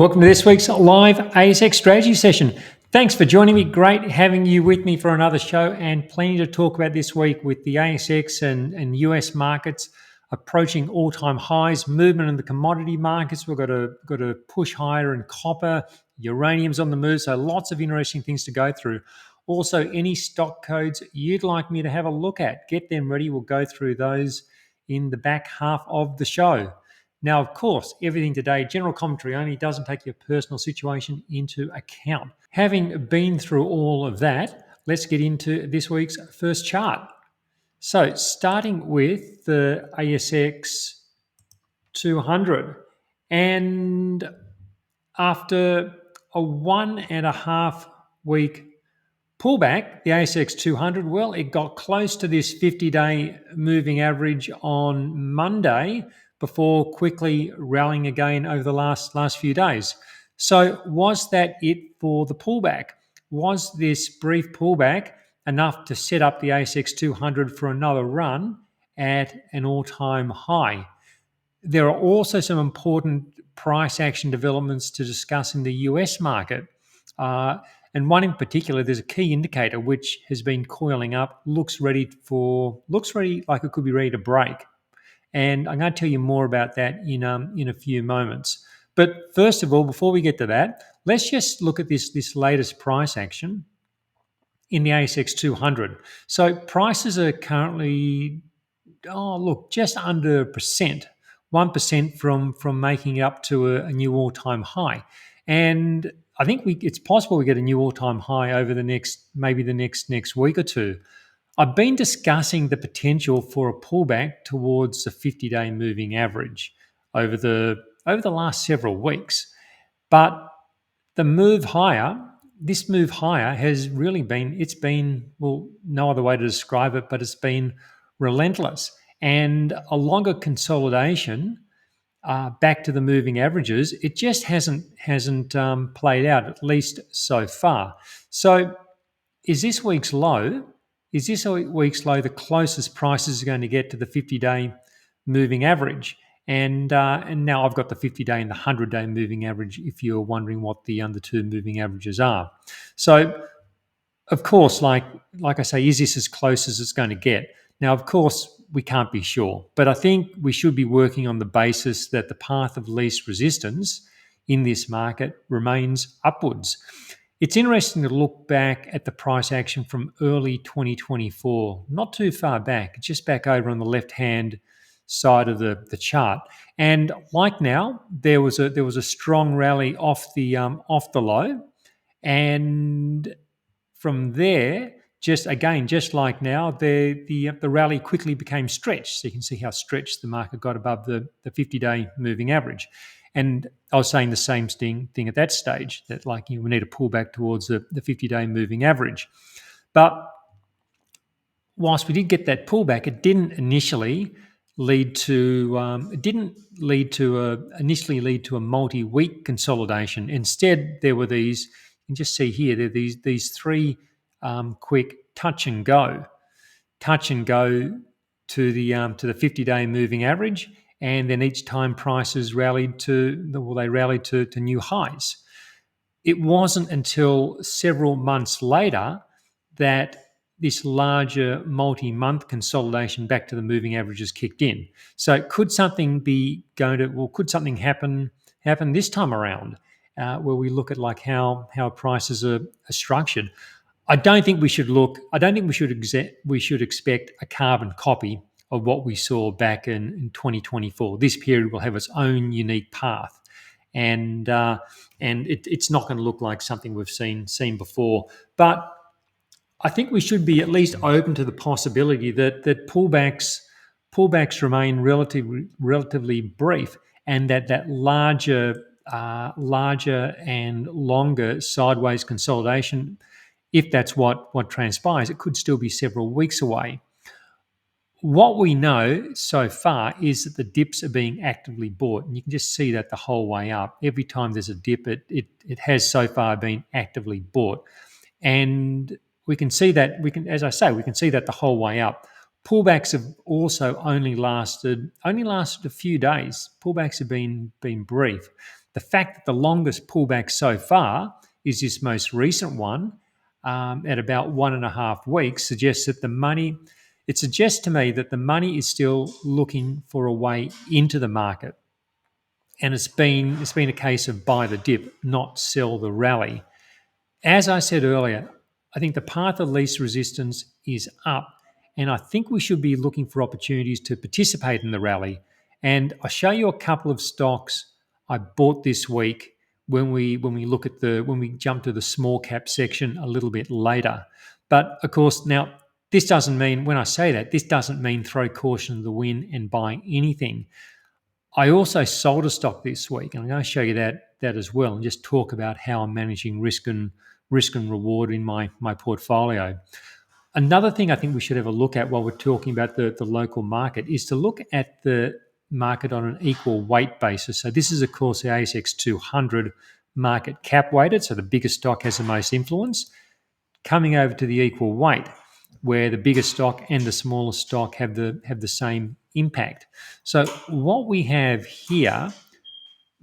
Welcome to this week's live ASX strategy session. Thanks for joining me. Great having you with me for another show, and plenty to talk about this week with the ASX and US markets approaching all-time highs, movement in the commodity markets. We've got to push higher in copper, uranium's on the move, so lots of interesting things to go through. Also, any stock codes you'd like me to have a look at, get them ready. We'll go through those in the back half of the show. Now, of course, everything today, general commentary only, doesn't take your personal situation into account. Having been through all of that, let's get into this week's first chart. So, starting with the ASX 200, and after a 1.5 week pullback, the ASX 200, well, it got close to this 50-day moving average on Monday before quickly rallying again over the last few days. So was that it for the pullback? Was this brief pullback enough to set up the ASX 200 for another run at an all-time high? There are also some important price action developments to discuss in the US market. And one in particular, there's a key indicator which has been coiling up, looks ready like it could be ready to break. And I'm going to tell you more about that in a few moments. But first of all, before we get to that, let's just look at this latest price action in the ASX 200. So prices are currently, just under 1% from making it up to a new all-time high. And I think it's possible we get a new all-time high over the next week or two. I've been discussing the potential for a pullback towards the 50-day moving average over the last several weeks. But this move higher has really been, no other way to describe it, but it's been relentless. And a longer consolidation back to the moving averages, it just hasn't played out, at least so far. So is this week's low the closest prices are going to get to the 50-day moving average? And now I've got the 50-day and the 100-day moving average, if you're wondering what the other two moving averages are. So, of course, like I say, is this as close as it's going to get? Now, of course, we can't be sure, but I think we should be working on the basis that the path of least resistance in this market remains upwards. It's interesting to look back at the price action from early 2024, not too far back, just back over on the left-hand side of the chart. And like now, there was a strong rally off the low, and from there, just like now, the rally quickly became stretched. So you can see how stretched the market got above the 50-day moving average. And I was saying the same thing at that stage, that we need to pull back towards the 50-day moving average. But whilst we did get that pullback, it didn't initially lead to a multi-week consolidation. Instead, there were these. You can just see here, there are these three quick touch and go to the 50-day moving average. And then each time prices rallied to new highs. It wasn't until several months later that this larger multi-month consolidation back to the moving averages kicked in. So could something happen this time around, where we look at how prices are structured? I don't think we should expect a carbon copy of what we saw back in 2024. This period will have its own unique path, and it's not going to look like something we've seen before. But I think we should be at least open to the possibility that pullbacks remain relatively brief, and that larger and longer sideways consolidation, if that's what transpires, it could still be several weeks away. What we know so far is that the dips are being actively bought, and you can just see that the whole way up. Every time there's a dip, it has so far been actively bought, and we can see that the whole way up. Pullbacks have also only lasted a few days. Pullbacks have been brief, The fact that the longest pullback so far is this most recent one at about 1.5 weeks suggests that it suggests to me that the money is still looking for a way into the market. And it's been a case of buy the dip, not sell the rally. As I said earlier, I think the path of least resistance is up, and I think we should be looking for opportunities to participate in the rally. And I'll show you a couple of stocks I bought this week when we jump to the small cap section a little bit later. But of course, now this doesn't mean, when I say that, this doesn't mean throw caution to the wind and buy anything. I also sold a stock this week, and I'm going to show you that as well, and just talk about how I'm managing risk and reward in my portfolio. Another thing I think we should have a look at while we're talking about the local market is to look at the market on an equal weight basis. So this is, of course, the ASX 200 market cap weighted, so the biggest stock has the most influence, coming over to the equal weight, where the bigger stock and the smaller stock have the same impact. So what we have here,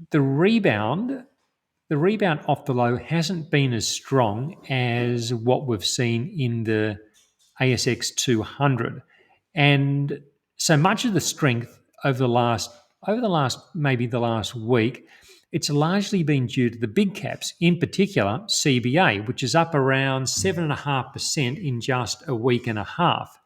the rebound off the low hasn't been as strong as what we've seen in the ASX 200, and so much of the strength over the last week, it's largely been due to the big caps, in particular CBA, which is up around 7.5% in just a week and a half.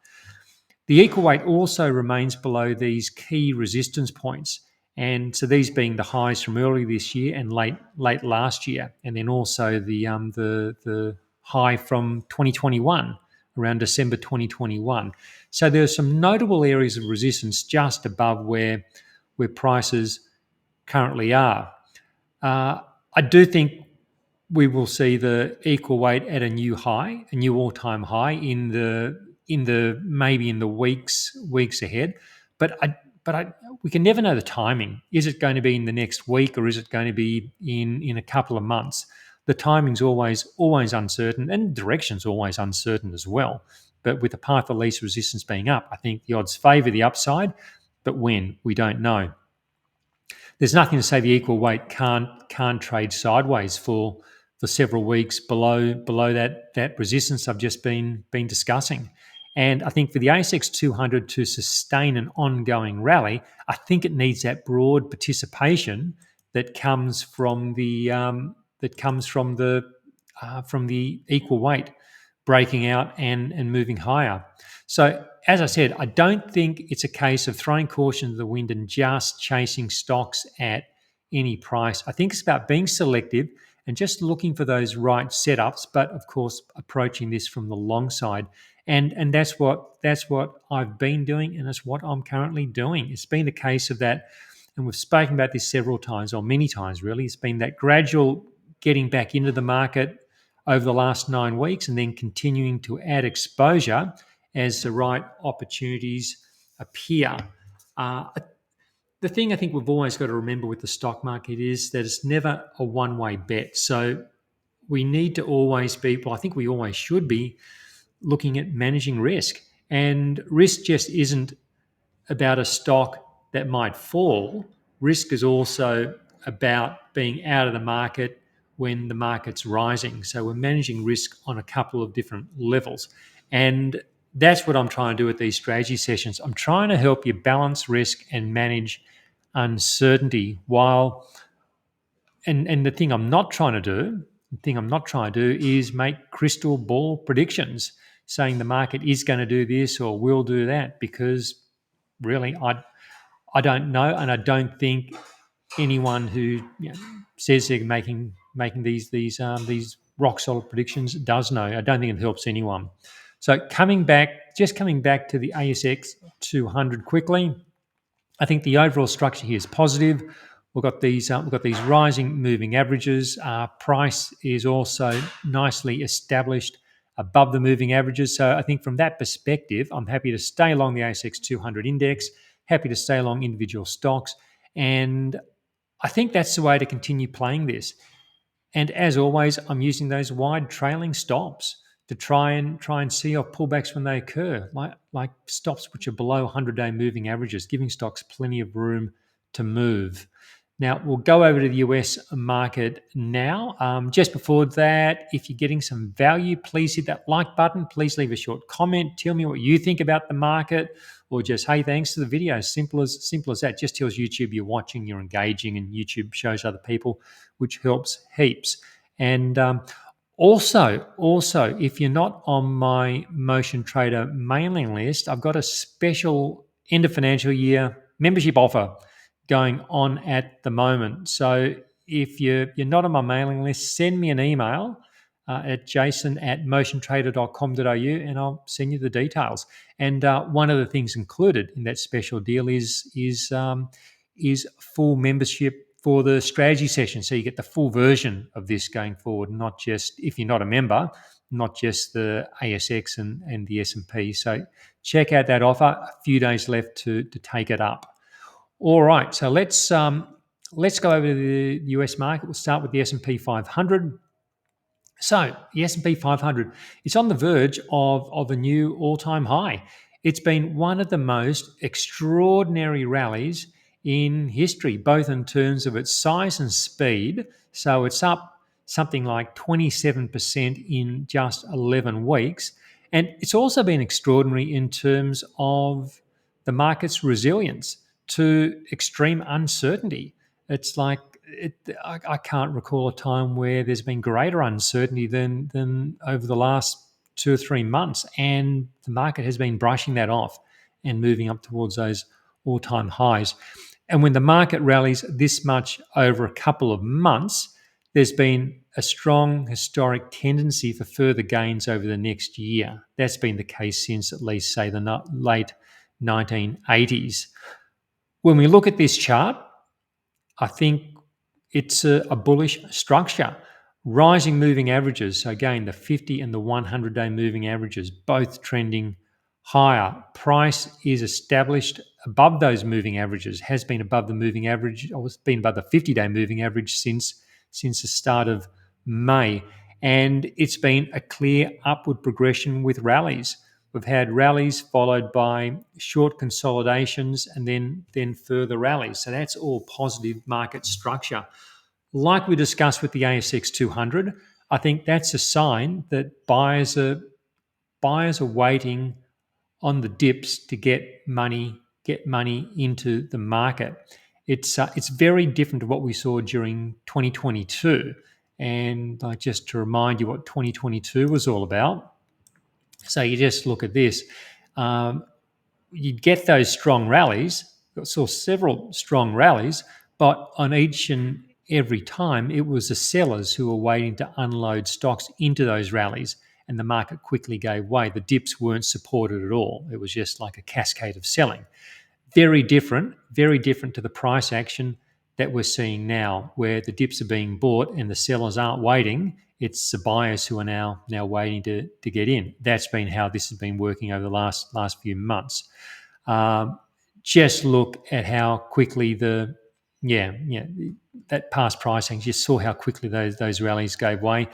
The equal weight also remains below these key resistance points, and so these being the highs from early this year and late last year, and then also the high from 2021, around December 2021. So there are some notable areas of resistance just above where prices currently are. I do think we will see the equal weight at a new all-time high in the weeks ahead. But we can never know the timing. Is it going to be in the next week, or is it going to be in a couple of months? The timing's always uncertain, and direction's always uncertain as well. But with the path of least resistance being up, I think the odds favour the upside. But when, we don't know. There's nothing to say the equal weight can't trade sideways for several weeks below that resistance I've just been discussing. And I think for the ASX 200 to sustain an ongoing rally, I think it needs that broad participation that comes from the equal weight breaking out and moving higher. So, as I said, I don't think it's a case of throwing caution to the wind and just chasing stocks at any price. I think it's about being selective and just looking for those right setups, but of course, approaching this from the long side. And that's what I've been doing, and that's what I'm currently doing. It's been a case of that, and we've spoken about this several times, or many times really. It's been that gradual getting back into the market over the last 9 weeks, and then continuing to add exposure as the right opportunities appear. The thing I think we've always got to remember with the stock market is that it's never a one-way bet. So we need to always be, well, I think we always should be looking at managing risk. And risk just isn't about a stock that might fall. Risk is also about being out of the market when the market's rising. So we're managing risk on a couple of different levels. And that's what I'm trying to do with these strategy sessions. I'm trying to help you balance risk and manage uncertainty and the thing I'm not trying to do is make crystal ball predictions saying the market is going to do this or will do that, because really I don't know, and I don't think anyone who says they're making these rock solid predictions does know. I don't think it helps anyone. So coming back to the ASX 200 quickly, I think the overall structure here is positive. We've got these rising moving averages. Price is also nicely established above the moving averages. So I think from that perspective, I'm happy to stay along the ASX 200 index, happy to stay along individual stocks, and I think that's the way to continue playing this. And as always, I'm using those wide trailing stops to try and see off pullbacks when they occur, like stops which are below 100-day moving averages, giving stocks plenty of room to move. Now, we'll go over to the US market now. Just before that, if you're getting some value, please hit that like button. Please leave a short comment. Tell me what you think about the market, or just, hey, thanks for the video. Simple as that. Just tells YouTube you're watching, you're engaging, and YouTube shows other people, which helps heaps. And also, if you're not on my Motion Trader mailing list, I've got a special end of financial year membership offer going on at the moment. So if you're not on my mailing list, send me an email at jason@motiontrader.com.au and I'll send you the details. And one of the things included in that special deal is full membership for the strategy session. So you get the full version of this going forward, not just, if you're not a member, not just the ASX and the S&P. So check out that offer. A few days left to take it up. All right, so let's go over to the US market. We'll start with the S&P 500. So the S&P 500, it's on the verge of a new all-time high. It's been one of the most extraordinary rallies in history, both in terms of its size and speed. So it's up something like 27% in just 11 weeks. And it's also been extraordinary in terms of the market's resilience to extreme uncertainty. It's like I can't recall a time where there's been greater uncertainty than over the last 2 or 3 months, and the market has been brushing that off and moving up towards those all-time highs. And when the market rallies this much over a couple of months, there's been a strong historic tendency for further gains over the next year. That's been the case since at least, say, the late 1980s. When we look at this chart, I think it's a bullish structure. Rising moving averages, so again, the 50 and the 100-day moving averages, both trending higher. Price is established above those moving averages, has been above the moving average, or it's been above the 50-day moving average since the start of May. And it's been a clear upward progression with rallies. We've had rallies followed by short consolidations and then further rallies. So that's all positive market structure. Like we discussed with the ASX 200, I think that's a sign that buyers are waiting on the dips to get money into the market. It's very different to what we saw during 2022. And just to remind you what 2022 was all about. So you just look at this. You'd get those strong rallies. Saw several strong rallies, but on each and every time, it was the sellers who were waiting to unload stocks into those rallies, and the market quickly gave way. The dips weren't supported at all. It was just like a cascade of selling. Very different to the price action that we're seeing now, where the dips are being bought and the sellers aren't waiting. It's the buyers who are now waiting to get in. That's been how this has been working over the last few months. Just look at how quickly that past pricing. Just saw how quickly those rallies gave way.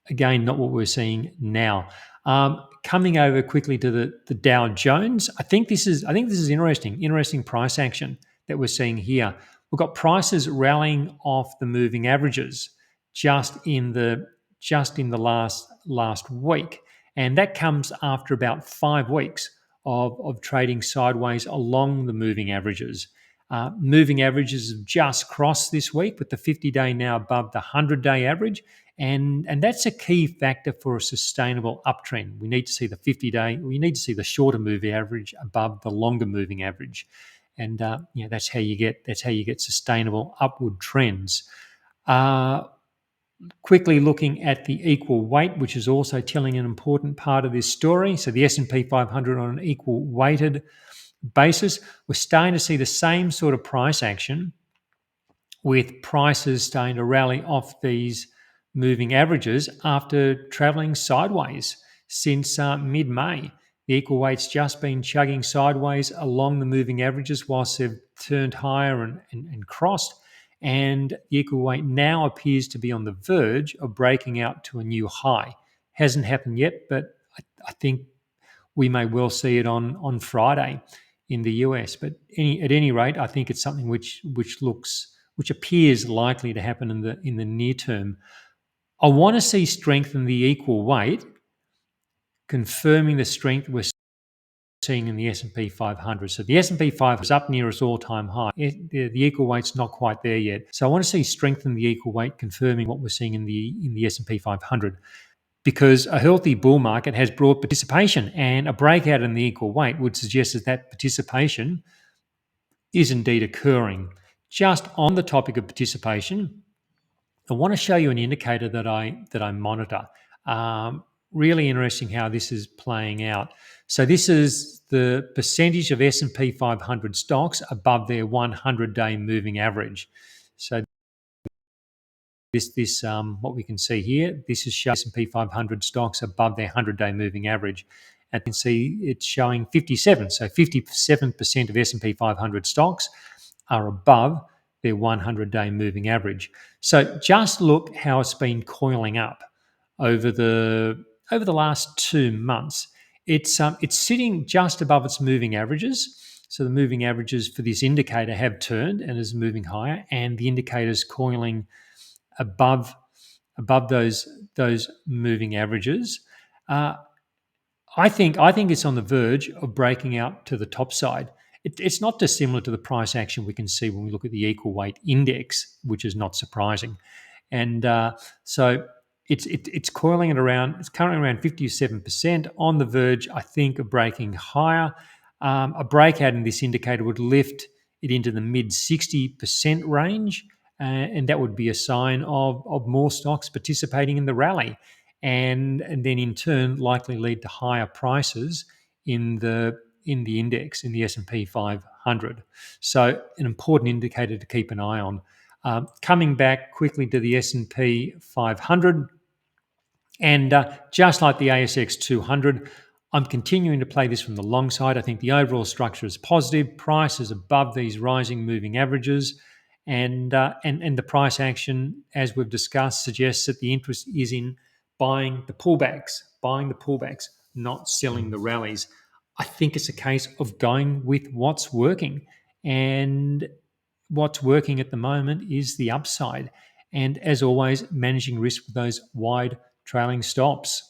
Again, not what we're seeing now. Coming over quickly to the Dow Jones, I think this is interesting price action that we're seeing here. We've got prices rallying off the moving averages just in the last week, and that comes after about 5 weeks of trading sideways along the moving averages. Moving averages have just crossed this week, with the 50-day now above the 100-day average. And that's a key factor for a sustainable uptrend. We need to see the 50-day. We need to see the shorter moving average above the longer moving average, and that's how you get sustainable upward trends. Quickly looking at the equal weight, which is also telling an important part of this story. So the S&P 500 on an equal weighted basis, we're starting to see the same sort of price action, with prices starting to rally off these moving averages after traveling sideways since mid-May. The equal weight's just been chugging sideways along the moving averages whilst they've turned higher and crossed. And the equal weight now appears to be on the verge of breaking out to a new high. Hasn't happened yet, but I think we may well see it on Friday in the US. But at any rate, I think it's something which looks which appears likely to happen in the near term. I want to see strength in the equal weight, confirming the strength we're seeing in the S&P 500. So the S&P 500 is up near its all-time high. The equal weight's not quite there yet. So I want to see strength in the equal weight, confirming what we're seeing in the S&P 500. Because a healthy bull market has broad participation, and a breakout in the equal weight would suggest that participation is indeed occurring. Just on the topic of participation, I want to show you an indicator that I monitor. Really interesting how this is playing out. So this is the percentage of S&P 500 stocks above their 100-day moving average. So this what we can see here, this is showing S&P 500 stocks above their 100-day moving average. And you can see it's showing 57. So 57% of S&P 500 stocks are above their 100-day moving average. So just look how it's been coiling up over the last 2 months. It's sitting just above its moving averages. So the moving averages for this indicator have turned and is moving higher, and the indicator's coiling above those moving averages. I think it's on the verge of breaking out to the top side. It's not dissimilar to the price action we can see when we look at the equal weight index, which is not surprising. And so it's coiling at around, it's currently around 57%, on the verge, I think, of breaking higher. A breakout in this indicator would lift it into the mid 60% range, and that would be a sign of more stocks participating in the rally, and then in turn likely lead to higher prices in the index, in the S&P 500. So an important indicator to keep an eye on. Coming back quickly to the S&P 500, and just like the ASX 200, I'm continuing to play this from the long side. I think the overall structure is positive. Price is above these rising moving averages, and the price action, as we've discussed, suggests that the interest is in buying the pullbacks, not selling the rallies. I think it's a case of going with what's working, and what's working at the moment is the upside. And as always, managing risk with those wide trailing stops.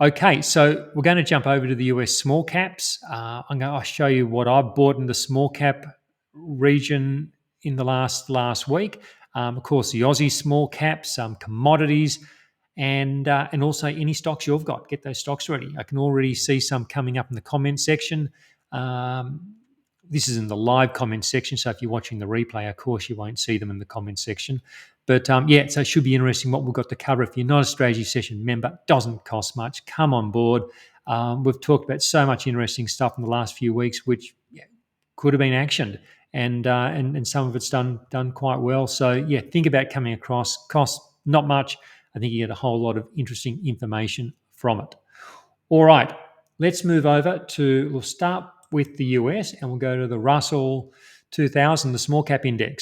Okay, so we're going to jump over to the US small caps. I'll show you what I've bought in the small cap region in the last week. Of course, the Aussie small caps, commodities, and also any stocks you've got. Get those stocks ready. I can already see some coming up in the comment section. This is in the live comment section, so if you're watching the replay, of course, you won't see them in the comment section. But yeah, so it should be interesting what we've got to cover. If you're not a strategy session member, doesn't cost much. Come on board. We've talked about so much interesting stuff in the last few weeks, which could have been actioned, and some of it's done quite well. So yeah, think about coming across. Costs not much. I think you get a whole lot of interesting information from it. All right, let's move over to, we'll start with the US, and we'll go to the Russell 2000, the small cap index.